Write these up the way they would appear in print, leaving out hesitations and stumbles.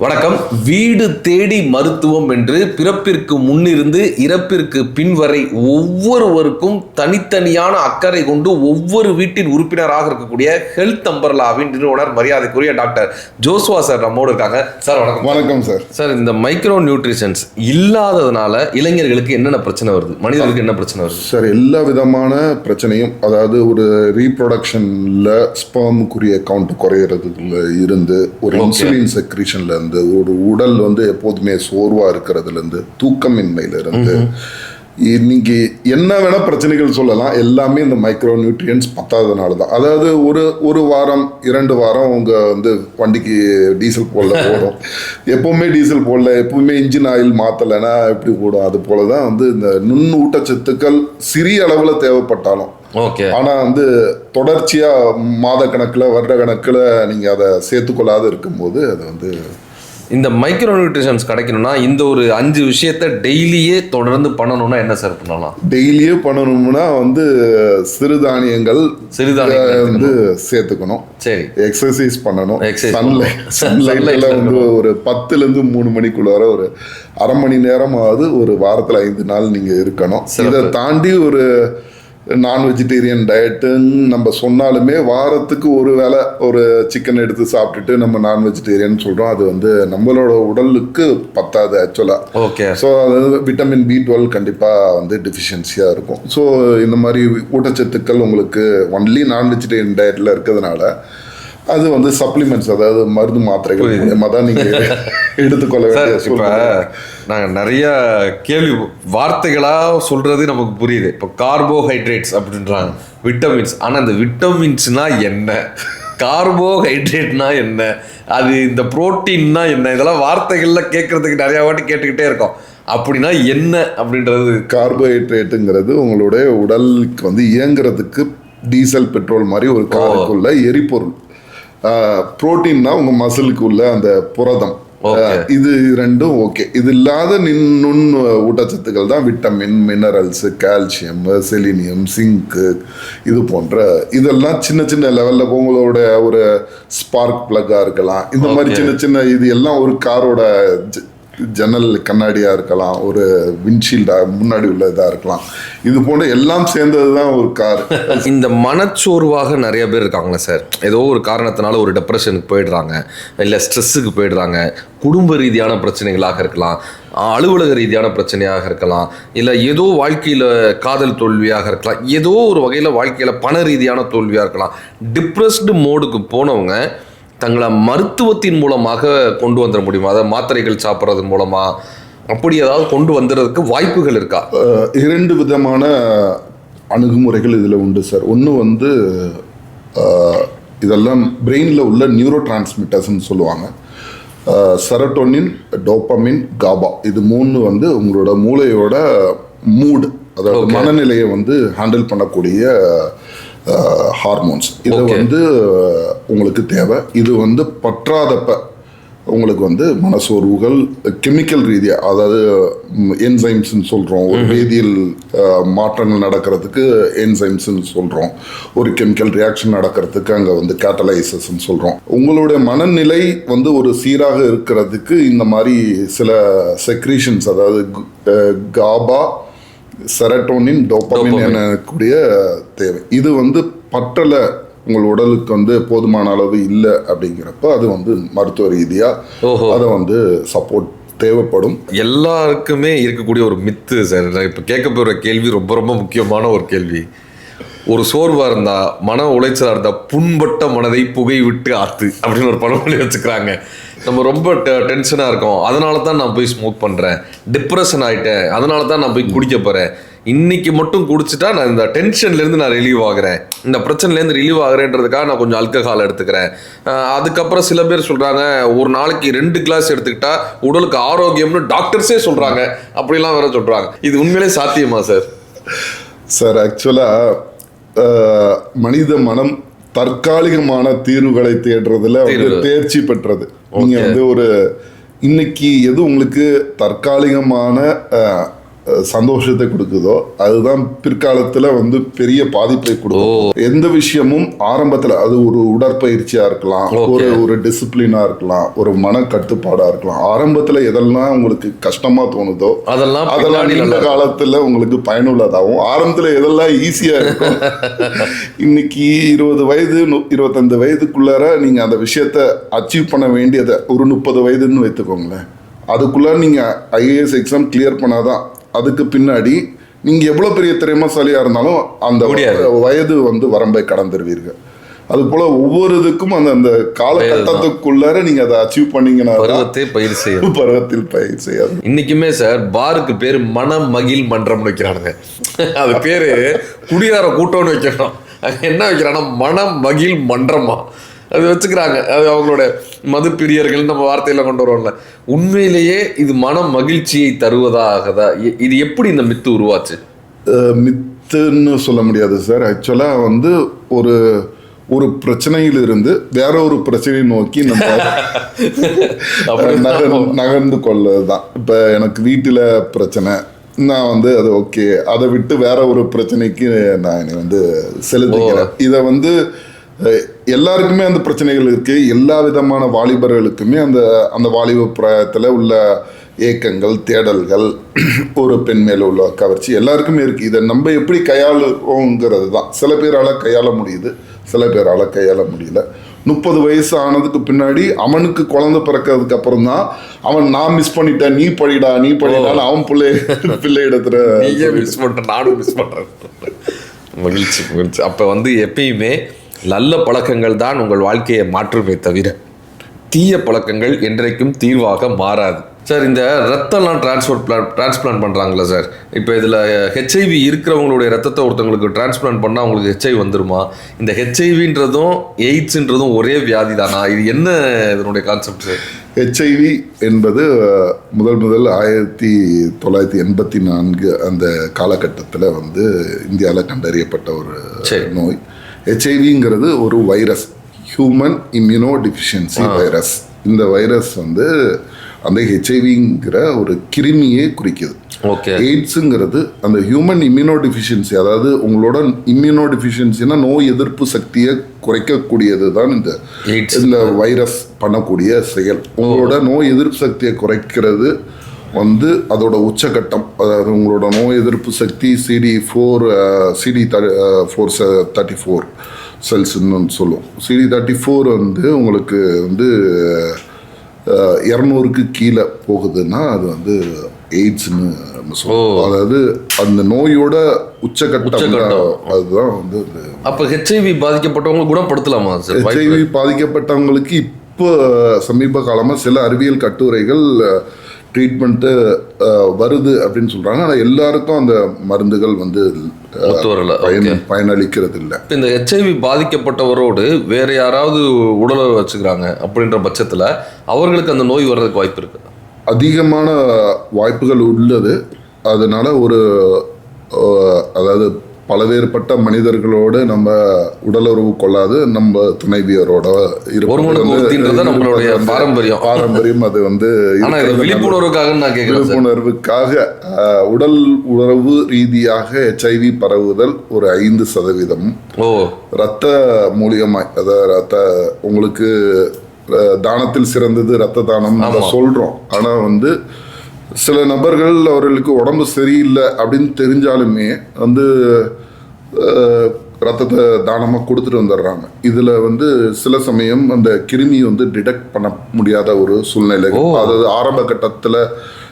வணக்கம். வீடு தேடி மருத்துவம் என்று பிறப்பிற்கு முன்னிருந்து இறப்பிற்கு பின்வரை ஒவ்வொருவருக்கும் தனித்தனியான அக்கறை கொண்டு ஒவ்வொரு வீட்டின் உறுப்பினராக இருக்கக்கூடிய ஹெல்த் அம்பர்லாவின் நிறுவனர் மரியாதைக்குரிய டாக்டர் ஜோசுவா சார் நம்மோடு இருக்காங்க. சார் வணக்கம். வணக்கம் சார். சார், இந்த மைக்ரோ நியூட்ரிஷன்ஸ் இல்லாததுனால இளைஞர்களுக்கு என்னென்ன பிரச்சனை வருது, மனிதர்களுக்கு என்ன பிரச்சனை வருது? சார், எல்லா விதமான பிரச்சனையும், அதாவது ஒரு ரீப்ரொடக்ஷன்ல ஸ்பெர்முக்குரிய கவுண்ட் குறையிறதுல இருந்து, ஒரு இன்சுலின் செக்ரீஷன்ல இருந்து, ஒரு உடல் எப்போதுமே சோர்வா இருக்கிறதுல இருந்து, தூக்கமின்மையில இருந்து, இன்னைக்கு என்ன வேணா பிரச்சனைகள் சொல்லலாம். எல்லாமே இந்த மைக்ரோ நியூட்ரியன்ஸ் பத்தாததுனால தான். அதாவது ஒரு வாரம் 2 வாரம் உங்க வண்டிக்கு டீசல் போடல போடும், எப்பவுமே டீசல் போடல, எப்பவுமே இன்ஜின் ஆயில் மாத்தலைன்னா எப்படி போடும்? அது போலதான் இந்த நுண் ஊட்டச்சத்துக்கள் சிறிய அளவுல தேவைப்பட்டாலும், ஆனா தொடர்ச்சியா மாத கணக்குல வருட கணக்குல நீங்க அதை சேர்த்துக்கொள்ளாத இருக்கும்போது அது இந்த மைக்ரோ நியூட்ரிஷன்ஸ் கிடைக்கணும்னா இந்த ஒரு 5 விஷயத்த டெய்லியே தொடர்ந்து பண்ணணும்னா என்ன சார் பண்ணலாம்? டெய்லியே பண்ணணும்னா சிறுதானியங்கள் சேர்த்துக்கணும். சரி, எக்ஸசைஸ் பண்ணணும். சன்லைட்ல ஒரு 10 to 3 மணிக்குள்ளார ஒரு அரை மணி நேரமாவது ஒரு வாரத்துல 5 நாள் நீங்க இருக்கணும். இதை தாண்டி ஒரு நான் வெஜிடேரியன் டயட்டுன்னு நம்ம சொன்னாலுமே வாரத்துக்கு ஒரு வேளை ஒரு சிக்கன் எடுத்து சாப்பிட்டுட்டு நம்ம நான் வெஜிடேரியன் சொல்கிறோம். அது நம்மளோட உடலுக்கு பத்தாது ஆக்சுவலாக. ஓகே. ஸோ அது விட்டமின் B12 கண்டிப்பாக டெஃபிஷியன்சியாக இருக்கும். ஸோ இந்த மாதிரி ஊட்டச்சத்துக்கள் உங்களுக்கு ஒன்லி நான் வெஜிடேரியன் டயட்டில் இருக்கிறதுனால அது சப்ளிமெண்ட்ஸ், அதாவது மருந்து மாத்திரைகள் மூலமா தான் நீங்கள் எடுத்துக்கொள்ள வேண்டிய. இப்போ நாங்கள் நிறைய கேள்வி வார்த்தைகளாக சொல்கிறது நமக்கு புரியுது. இப்போ கார்போஹைட்ரேட்ஸ் அப்படின்றாங்க, விட்டமின்ஸ். ஆனால் இந்த விட்டமின்ஸ்னா என்ன, கார்போஹைட்ரேட்னா என்ன, அது இந்த புரோட்டீன்னா என்ன, இதெல்லாம் வார்த்தைகள்ல கேட்கறதுக்கு நிறைய வாட்டி கேட்டுக்கிட்டே இருக்கோம். அப்படின்னா என்ன அப்படின்றது? கார்போஹைட்ரேட்டுங்கிறது உங்களுடைய உடலுக்கு இயங்குறதுக்கு டீசல் பெட்ரோல் மாதிரி ஒரு காருக்குள்ள எரிபொருள். புரோட்டீன்னா உங்க மசிலுக்கு உள்ள அந்த புரதம். இது ரெண்டும் ஓகே. இது இல்லாத நுண் ஊட்டச்சத்துக்கள் தான் vitamin, minerals, calcium, selenium, zinc, இது போன்ற இதெல்லாம் சின்ன சின்ன லெவல்ல உங்களோட ஒரு ஸ்பார்க் பிளக்கா இருக்கலாம். இந்த மாதிரி சின்ன சின்ன இது எல்லாம் ஒரு காரோட ஜன்னல் கண்ணாடியா இருக்கலாம், ஒரு விண்ட்ஷீல்டா முன்னாடி உள்ள இதா இருக்கலாம். இது போன்ற எல்லாம் சேர்ந்ததுதான் ஒரு கார். இந்த மனச்சோர்வாக நிறைய பேர் இருக்காங்களே சார், ஏதோ ஒரு காரணத்தினால ஒரு டிப்ரெஷனுக்கு போயிடுறாங்க, இல்லை ஸ்ட்ரெஸ்ஸுக்கு போயிடுறாங்க. குடும்ப ரீதியான பிரச்சனைகளாக இருக்கலாம், அலுவலக ரீதியான பிரச்சனையாக இருக்கலாம், இல்லை ஏதோ வாழ்க்கையில் காதல் தோல்வியாக இருக்கலாம், ஏதோ ஒரு வகையில் வாழ்க்கையில் பண ரீதியான தோல்வியாக இருக்கலாம். டிப்ரெஸ்டு மோடுக்கு போனவங்க தங்களை மருத்துவத்தின் மூலமாக கொண்டு வந்துட முடியுமா? அதாவது மாத்திரைகள் சாப்பிட்றதன் மூலமா அப்படி ஏதாவது கொண்டு வந்துடுறதுக்கு வாய்ப்புகள் இருக்கா? 2 விதமான அணுகுமுறைகள் இதில் உண்டு சார். ஒன்று இதெல்லாம் பிரெயினில் உள்ள நியூரோ டிரான்ஸ்மிட்டர்ஸ்ன்னு சொல்லுவாங்க. செரட்டோனின், டோபமின், காபா, இது 3 உங்களோட மூளையோட மூடு, அதாவது மனநிலையை ஹேண்டில் பண்ணக்கூடிய ஹார்மோன்ஸ். இது உங்களுக்கு தேவை. இது பற்றாதப்ப உங்களுக்கு மனசோர்வுகள் கெமிக்கல் ரீதியாக, அதாவது என்சைம்ஸ்ன்னு சொல்கிறோம், ஒரு வேதியியல் மாற்றங்கள் நடக்கிறதுக்கு என்சைம்ஸ்ன்னு சொல்கிறோம், ஒரு கெமிக்கல் ரியாக்ஷன் நடக்கிறதுக்கு அங்கே கேட்டலைசஸ்ன்னு சொல்கிறோம். உங்களுடைய மனநிலை ஒரு சீராக இருக்கிறதுக்கு இந்த மாதிரி சில செக்ரீஷன்ஸ், அதாவது காபா, செரட்டோனின், டோபமின் எனக்கூடிய தேவை. இது பற்றலை, உங்கள் உடலுக்கு போதுமான அளவு இல்லை அப்படிங்கிறப்ப அது மருத்துவ ரீதியாக அதை சப்போர்ட் தேவைப்படும். எல்லாருக்குமே இருக்கக்கூடிய ஒரு மித்து சார். இப்போ கேட்க போகிற கேள்வி ரொம்ப ரொம்ப முக்கியமான ஒரு கேள்வி. ஒரு சோர்வாக இருந்தா, மன உளைச்சலாக இருந்தா, புண்பட்ட மனதை புகை விட்டு ஆத்து அப்படின்னு ஒரு பழமொழி வச்சுக்கிறாங்க. நம்ம ரொம்ப டென்ஷனாக இருக்கோம், அதனால தான் நான் போய் ஸ்மோக் பண்ணுறேன். டிப்ரெஷன் ஆகிட்டேன், அதனால தான் நான் போய் குடிக்க போகிறேன். இன்னைக்கு மட்டும் குடிச்சிட்டா நான் இந்த டென்ஷன்லேருந்து நான் ரிலீவ் ஆகிறேன், இந்த பிரச்சனைலேருந்து ரிலீவ் ஆகிறேன்றதுக்காக நான் கொஞ்சம் ஆல்கஹால் எடுத்துக்கிறேன். அதுக்கப்புறம் சில பேர் சொல்கிறாங்க, ஒரு நாளைக்கு 2 கிளாஸ் எடுத்துக்கிட்டா உடலுக்கு ஆரோக்கியம்னு டாக்டர்ஸே சொல்கிறாங்க. அப்படிலாம் வேற சொல்கிறாங்க. இது உண்மையிலே சாத்தியமா சார்? சார், ஆக்சுவலாக மனித மனம் தற்காலிகமான தீர்வுகளை தேடுறதுல தேர்ச்சி பெற்றது. நீங்க ஒரு இன்னைக்கு எது உங்களுக்கு தற்காலிகமான சந்தோஷத்தை கொடுக்குதோ அதுதான் பிற்காலத்துல வந்து பெரிய பாதிப்பை கொடுக்கும். எந்த விஷயமும் ஆரம்பத்துல அது ஒரு உடற்பயிற்சியா இருக்கலாம், ஒரு டிசிப்ளினா இருக்கலாம், ஒரு மன கட்டுப்பாடா இருக்கலாம். ஆரம்பத்துல எதெல்லாம் உங்களுக்கு கஷ்டமா தோணுதோ அதெல்லாம் நீண்ட காலத்துல உங்களுக்கு பயனுள்ளதாகும். ஆரம்பத்துல எதெல்லாம் ஈஸியா இருக்கும் இன்னைக்கு 20 வயது 25 வயதுக்குள்ளார நீங்க அந்த விஷயத்த அச்சீவ் பண்ண வேண்டியதை ஒரு 30 வயதுன்னு வைத்துக்கோங்களேன். அதுக்குள்ள நீங்க ஐஏஎஸ் எக்ஸாம் கிளியர் பண்ணாதான் அதுக்கு பின்னாடி நீங்க எவ்வளவு பெரிய திறமைசாலியா இருந்தாலும் அந்த வயது வந்து வரம்பை கடந்துருவீர்கள். அது போல ஒவ்வொரு இதுக்கும் அந்த காலகட்டத்துக்குள்ளார நீங்க அதை அச்சீவ் பண்ணீங்கன்னா பருவத்தில் பயிர் செய்யாது. இன்னைக்குமே சார் பாருக்கு பேரு மன மகிழ் மன்றம் வைக்கிறானுங்க. அது பேரு குடியார கூட்டம்னு வைக்கணும். என்ன வைக்கிறான்னா மன மகிழ் மன்றமா அது வச்சுக்கிறாங்க. அது அவங்களோட மது பிரியர்கள் நம்ம வார்த்தையில கொண்டு வருவோம்ல. உண்மையிலேயே இது மன மகிழ்ச்சியை தருவதாகதா? இது எப்படி இந்த மித்து உருவாச்சு? மித்துன்னு சொல்ல முடியாது சார். ஆக்சுவலா வந்து ஒரு பிரச்சனையில இருந்து வேற ஒரு பிரச்சனையை நோக்கி நம்ம நகர்ந்து கொள்ளதான். இப்ப எனக்கு வீட்டுல பிரச்சனை, நான் வந்து அது ஓகே, அதை விட்டு வேற ஒரு பிரச்சனைக்கு நான் என்னை வந்து செலுத்திக்கிறேன். இதை வந்து எல்லாருக்குமே அந்த பிரச்சனைகள் இருக்கு. எல்லா விதமான வாலிபர்களுக்குமே அந்த வாலிப பிராயத்தில் உள்ள ஏக்கங்கள், தேடல்கள், ஒரு பெண் மேல உள்ள கவர்ச்சி எல்லாருக்குமே இருக்கு. இதை நம்ம எப்படி கையாளுறோங்கிறது தான். சில பேரால கையாள முடியுது, சில பேரால கையாள முடியல. 30 வயசு ஆனதுக்கு பின்னாடி அவனுக்கு குழந்தை பிறக்கிறதுக்கு அப்புறம் தான் அவன் நான் மிஸ் பண்ணிட்டேன், நீ படிடான்னு அவன் பிள்ளை எடுத்துற மிஸ் பண்ற, நானும் மிஸ் பண்றேன். மகிழ்ச்சி. அப்ப வந்து எப்பயுமே நல்ல பழக்கங்கள் தான் உங்கள் வாழ்க்கையை மாற்றுமே தவிர தீய பழக்கங்கள் என்றைக்கும் தீர்வாக மாறாது. சார், இந்த ரத்தம்லாம் டிரான்ஸ்பிளான்ட் பண்ணுறாங்களா சார்? இப்போ இதில் ஹெச்ஐவி இருக்கிறவங்களுடைய ரத்தத்தை ஒருத்தவங்களுக்கு டிரான்ஸ்பிளான்ட் பண்ணால் அவங்களுக்கு ஹெச்ஐவி வந்துருமா? இந்த ஹெச்ஐவின்றதும் எய்ட்ஸ்ன்றதும் ஒரே வியாதி தானா? இது என்ன இதனுடைய கான்செப்ட் சார்? ஹெச்ஐவி என்பது முதல் 1984 அந்த காலகட்டத்தில் வந்து இந்தியாவில் கண்டறியப்பட்ட ஒரு நோய். ஹெச்ஐவிங்கிறது ஒரு virus, human immuno deficiency virus. இந்த வைரஸ் வந்து அந்த ஹெச்ஐவிங்கிற ஒரு கிருமியை குறிக்குது. எய்ட்ஸுங்கிறது அந்த ஹியூமன் இம்யூனோ டிஃபிஷியன்சி, அதாவது உங்களோட இம்யூனோ டிஃபிஷியன்சினா நோய் எதிர்ப்பு சக்தியை குறைக்கக்கூடியது தான் இந்த வைரஸ் பண்ணக்கூடிய செயல். உங்களோட நோய் எதிர்ப்பு சக்தியை குறைக்கிறது வந்து அதோட உச்சகட்டம். அதாவது உங்களோட நோய் எதிர்ப்பு சக்தி CD4 செல்ஸ்ன்னு சொல்லுவோம். CD34 வந்து உங்களுக்கு வந்து 200க்கு கீழே போகுதுன்னா அது வந்து எய்ட்ஸ்ன்னு சொல்லுவோம். அதாவது அந்த நோயோட உச்சகட்டம் அதுதான் வந்து. அப்போ ஹெச்ஐவி பாதிக்கப்பட்டவங்க குணப்படுத்தலாமா சார்? ஹெச்ஐவி பாதிக்கப்பட்டவங்களுக்கு இப்போ சமீப காலமாக சில அறிவியல் கட்டுரைகள் ட்ரீட்மெண்ட்டு வருது அப்படின்னு சொல்கிறாங்க. ஆனால் எல்லாருக்கும் அந்த மருந்துகள் வந்து பயனளிக்கிறது இல்லை. இந்த ஹெச்ஐவி பாதிக்கப்பட்டவரோடு வேற யாராவது உடலை வச்சுக்கிறாங்க அப்படின்ற பட்சத்தில் அவர்களுக்கு அந்த நோய் வர்றதுக்கு வாய்ப்பு இருக்கு? அதிகமான வாய்ப்புகள் உள்ளது. அதனால அதாவது பலவேறுபட்ட மனிதர்களோடு நம்ம உடலுறவு கொள்ளாது நம்ம துணைவியரோட நம்மளுடைய பாரம்பரியம். அது வந்து விழிப்புணர்வுக்காக உடல் உறவு ரீதியாக ஹெச்ஐவி பரவுதல் ஒரு 5%. ரத்த மூலியமாய், அதாவது உங்களுக்கு தானத்தில் சிறந்தது ரத்த தானம் சொல்றோம். ஆனா வந்து சில நபர்கள் அவர்களுக்கு உடம்பு சரியில்லை அப்படின்னு தெரிஞ்சாலுமே வந்து ரத்தத்தை தானமாக கொடுத்துட்டு வந்துடுறாங்க. இதில் வந்து சில சமயம் அந்த கிருமி வந்து டிடெக்ட் பண்ண முடியாத ஒரு சூழ்நிலை. அதாவது ஆரம்ப கட்டத்தில்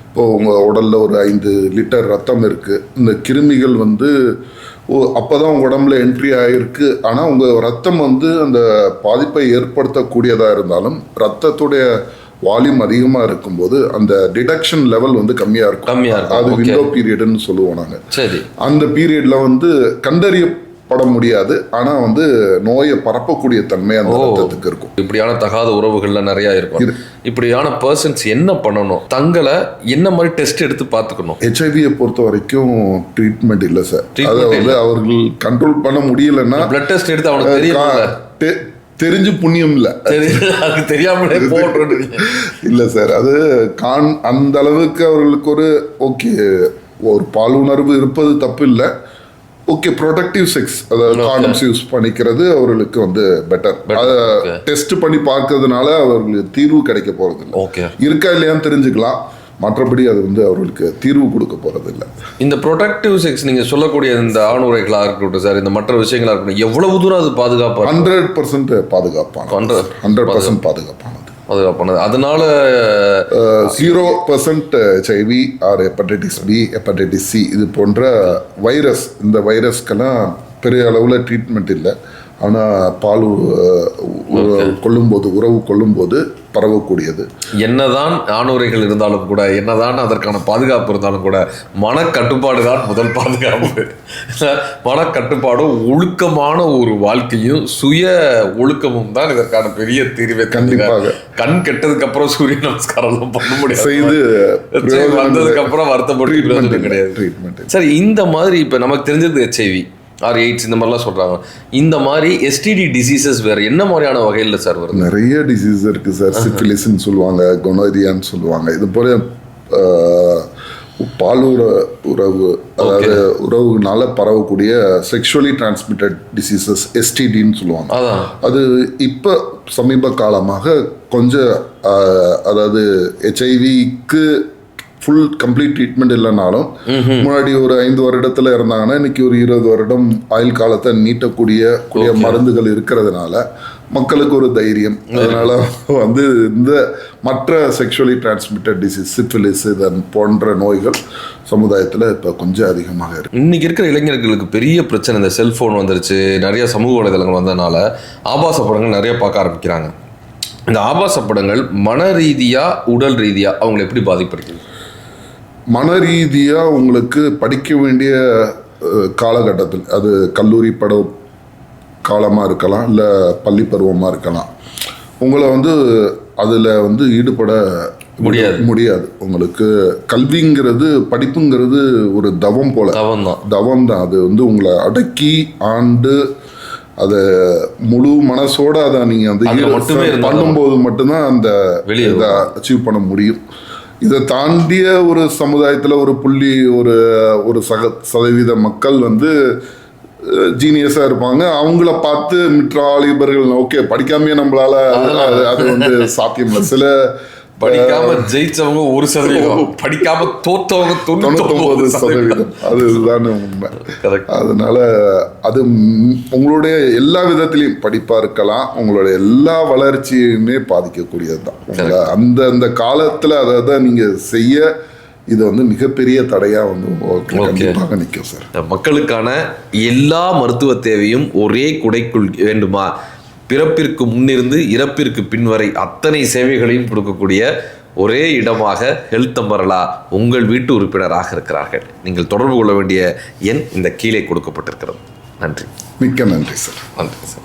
இப்போ உங்கள் உடலில் ஒரு 5 லிட்டர் ரத்தம் இருக்குது, இந்த கிருமிகள் வந்து அப்போதான் உங்கள் உடம்புல என்ட்ரி ஆகிருக்கு. ஆனால் உங்கள் ரத்தம் வந்து அந்த பாதிப்பை ஏற்படுத்தக்கூடியதாக இருந்தாலும் ரத்தத்துடைய வால்யூம் அதிகமாக இருக்கும்போது அந்த டிடக்ஷன் லெவல் வந்து கம்மியாக இருக்கும். அது விண்டோ பீரியட்னு சொல்லுவோம் நாங்கள். சரி, அந்த பீரியட்ல வந்து கண்டறியப்பட முடியாது. ஆனால் வந்து நோயை பரப்பக்கூடிய தன்மை அந்த ரத்தத்துக்கு இருக்கும். இப்படியான தகாத உறவுகள்ல நிறைய இருக்கும். இப்படியான பர்சன்ஸ் என்ன பண்ணணும்? தங்களை என்ன மாதிரி டெஸ்ட் எடுத்து பார்த்துக்கணும்? ஹெச்ஐவியை பொறுத்த வரைக்கும் ட்ரீட்மெண்ட் இல்லை சார். அதை வந்து அவர்கள் கண்ட்ரோல் பண்ண முடியலன்னா பிளட் டெஸ்ட் எடுத்து அவனுக்கு தெரிஞ்சு புண்ணியம் இல்லை, அது தெரியாமலே இல்லை சார். அது அந்த அளவுக்கு அவர்களுக்கு ஒரு ஓகே ஒரு பாலுணர்வு இருப்பது தப்பு இல்லை. ஓகே, ப்ரொடக்டிவ் செக்ஸ், அதாவது காண்டம்ஸ் யூஸ் பண்ணிக்கிறது அவர்களுக்கு வந்து பெட்டர். அதை டெஸ்ட் பண்ணி பார்க்கறதுனால அவர்களுக்கு தீர்வு கிடைக்க போறது இல்லை. இருக்கா இல்லையான்னு தெரிஞ்சுக்கலாம், மற்றபடி அது வந்து அவர்களுக்கு தீர்வு கொடுக்க போறது இல்லை. இந்த ப்ரொடக்டிவ் செக்ஸ் நீங்க சொல்லக்கூடிய இந்த ஆணுரைகளாக இருக்கட்டும் சார், இந்த மற்ற விஷயங்களா இருக்கட்டும், எவ்வளவு தூரம் அது பாதுகாப்பு? 100% பாதுகாப்பானது. 100% பாதுகாப்பானது. அதனால 0% HIV or hepatitis B, hepatitis C இது போன்ற வைரஸ், இந்த வைரஸ்க்கெல்லாம் பெரிய அளவில் ட்ரீட்மெண்ட் இல்லை. ஆனால் பால் உறவு கொள்ளும்போது பரவக்கூடியது. என்னதான் ஆணுரைகள் இருந்தாலும் கூட, என்னதான் அதற்கான பாதுகாப்பு இருந்தாலும் கூட, மனக்கட்டுப்பாடு தான் முதல் பாதுகாப்பு. மனக்கட்டுப்பாடும் ஒழுக்கமான ஒரு வாழ்க்கையும் சுய ஒழுக்கமும் தான் இதற்கான பெரிய தீர்வே. கண்டிப்பாக கண் கெட்டதுக்கு அப்புறம் சூரிய நமஸ்காரம் பண்ண முடியாது, செய்து வந்ததுக்கு அப்புறம் வருத்தப்பட்டு கிடையாது. சரி, இந்த மாதிரி இப்ப நமக்கு தெரிஞ்சது HIV ஆர் எய்ட்ஸ் இந்த மாதிரிலாம் சொல்றாங்க. இந்த மாதிரி STD டிசீசஸ் வேற என்ன மாதிரியான வகையில் சார் வருது? நிறைய டிசீஸ் இருக்கு சார். சிஃபிலிஸ்ன்னு சொல்லுவாங்க, கொனோரியான்னு சொல்லுவாங்க. இது போல உறவு, அதாவது உறவுனால பரவக்கூடிய செக்ஷுவலி டிரான்ஸ்மிட்டட் டிசீசஸ் STDன்னு சொல்லுவாங்க. அது இப்போ சமீப காலமாக கொஞ்சம், அதாவது HIVக்கு ஃபுல் கம்ப்ளீட் ட்ரீட்மெண்ட் இல்லைனாலும் முன்னாடி ஒரு 5 வருடத்துல இருந்தாங்கன்னா இன்னைக்கு ஒரு 20 வருடம் ஆயுள் காலத்தை நீட்டக்கூடிய மருந்துகள் இருக்கிறதுனால மக்களுக்கு ஒரு தைரியம். அதனால வந்து இந்த மற்ற செக்ஷுவலி டிரான்ஸ்மிட்டட் டிசீஸ், சிஃபிலிஸ் இதன் போன்ற நோய்கள் சமுதாயத்தில் இப்போ கொஞ்சம் அதிகமாக இருக்கு. இன்னைக்கு இருக்கிற இளைஞர்களுக்கு பெரிய பிரச்சனை, இந்த செல்போன் வந்துருச்சு, நிறைய சமூக வலைதளங்கள் வந்ததுனால ஆபாச படங்கள் நிறைய பார்க்க ஆரம்பிக்கிறாங்க. இந்த ஆபாச படங்கள் மன ரீதியா உடல் ரீதியா அவங்களை எப்படி பாதிப்படுகிறது? மன ரீதியாக உங்களுக்கு படிக்க வேண்டிய காலகட்டத்தில், அது கல்லூரி காலமாக இருக்கலாம், இல்லை பள்ளி பருவமாக இருக்கலாம், உங்களை வந்து அதில் வந்து ஈடுபட முடியாது. உங்களுக்கு கல்விங்கிறது, படிப்புங்கிறது ஒரு தவம் போல, தவம் தான். அது வந்து உங்களை அடக்கி ஆண்டு அதை முழு மனசோட அதை நீங்கள் வந்து பண்ணும்போது மட்டும்தான் அந்த இதை அச்சீவ் பண்ண முடியும். இதை தாண்டிய ஒரு சமுதாயத்தில் ஒரு ஒரு சதவீத மக்கள் வந்து ஜீனியஸாக இருப்பாங்க. அவங்கள பார்த்து மற்ற வாலிபர்கள் ஓகே படிக்காமையே நம்மளால அது வந்து சாத்தியம் இல்லை. சில படிக்காம ஜெயிச்சவங்க 1%, படிக்காம தோத்தவங்க 99%. அதுதான் உண்மை. அதனால அது உங்களுடைய எல்லா விதத்திலையும், படிப்பா இருக்கலாம், உங்களுடைய எல்லா வளர்ச்சியுமே பாதிக்கக்கூடியது தான். அந்த காலத்துல அதை நீங்க செய்ய இது வந்து மிகப்பெரிய தடையா வந்து கண்டிப்பாக நிற்கும் சார். மக்களுக்கான எல்லா மருத்துவ தேவையும் ஒரே குடைக்குள் வேண்டுமா? பிறப்பிற்கு முன்னிருந்து இறப்பிற்கு பின்வரை அத்தனை சேவைகளையும் கொடுக்கக்கூடிய ஒரே இடமாக ஹெல்த் அம்பரலா உங்கள் வீட்டு உறுப்பினராக இருக்கிறார்கள். நீங்கள் தொடர்பு கொள்ள வேண்டிய எண் இந்த கீழே கொடுக்கப்பட்டிருக்கிறது. நன்றி. மிக்க நன்றி சார். நன்றி சார்.